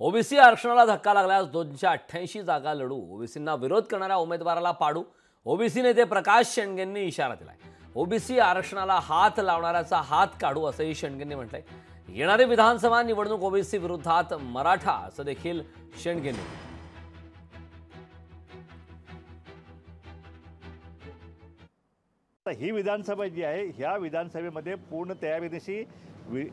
OBC आरक्षणाला धक्का लागल्यास 288 जागा लढू, ओबीसींना विरोध करणाऱ्या उमेदवाराला पाडू, ओबीसी नेते प्रकाश शेंडगेंनी इशारा दिलाय। ओबीसी आरक्षणाला हात लावणाऱ्याचा हात काढू असंही शेंडगेंनी म्हटलंय। येणारी विधानसभा निवडणूक ओबीसी विरोधात मराठा असं देखील शेंडगेंनी म्हटलंय। ही विधानसभा जी आहे, ह्या विधानसभेमध्ये पूर्ण तयारीनिशी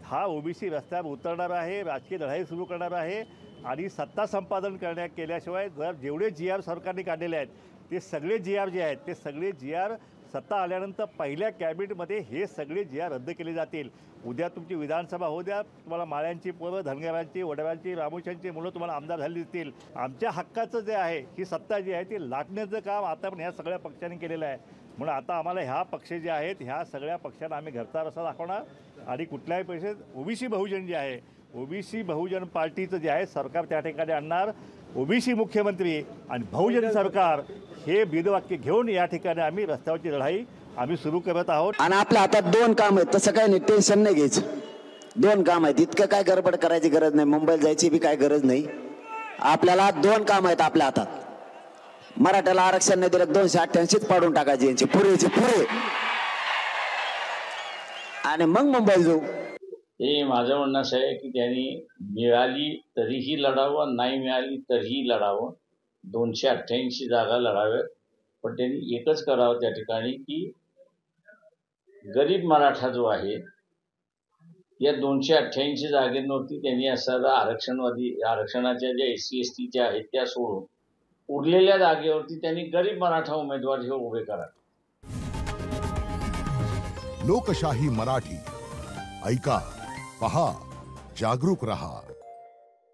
हा ओबीसी रस्त्यावर उतरणार आहे, राजकीय लढाई सुरू करणार आहे आणि सत्ता संपादन केल्याशिवाय जर जेवढे जी-आर सरकारने काढलेले आहेत ते सगळे जी-आर जे आहेत ते सगळे जी-आर सत्ता आल्यानंतर पहिल्या कॅबिनेटमध्ये हे सगळे जी-आर रद्द केले जातील। उद्या तुमची विधानसभा होऊ द्या, तुम्हाला माळ्यांची पोरं, धनगरांची, वडव्यांची, रामोशांची मुलं तुम्हाला आमदार झाली दिसतील। आमच्या हक्काचं जे आहे, ही सत्ता जी आहे ती लाटण्याचं काम आता पण ह्या सगळ्या पक्षांनी केलेलं आहे। म्हणून आता आम्हाला ह्या पक्ष जे आहेत ह्या सगळ्या पक्षांना आम्ही घरचा रस्ता दाखवणार आणि कुठल्याही पैसे ओबीसी बहुजन जे आहे, ओबीसी बहुजन पार्टीचं जे आहे सरकार त्या ठिकाणी आणणार। ओबीसी मुख्यमंत्री आणि बहुजन सरकार हे ब्रीदवाक्य घेऊन या ठिकाणी आम्ही रस्त्यावरची लढाई आम्ही सुरू करत आहोत। आणि आपल्या हातात 2 काम आहेत, तसं काही नाही, टेन्शन नाही घ्यायचं। 2 काम आहेत, इतकं काय गडबड करायची गरज नाही, मुंबईला जायची बी काय गरज नाही। आपल्याला 2 काम आहेत आपल्या हातात। मराठ्याला आरक्षण नाही दिलं 288 पाडून टाकायचे यांचे पुरे आणि मग मुंबईला जाऊ। हे माझं म्हणणं असं आहे की त्यांनी मिळाली तरीही लढावं, नाही मिळाली तरीही लढावं, 288 जागा लढाव्यात। पण त्यांनी एकच करावं त्या ठिकाणी की गरीब मराठा जो आहे या 288 जागेंवरती त्यांनी असायला आरक्षणाच्या ज्या SC STच्या आहेत त्या सोडून उरलेल्या जागेवरती त्यांनी गरीब मराठा उमेदवार हे उभे करा। लोकशाही मराठी ऐका, पहा, जागरूक रहा।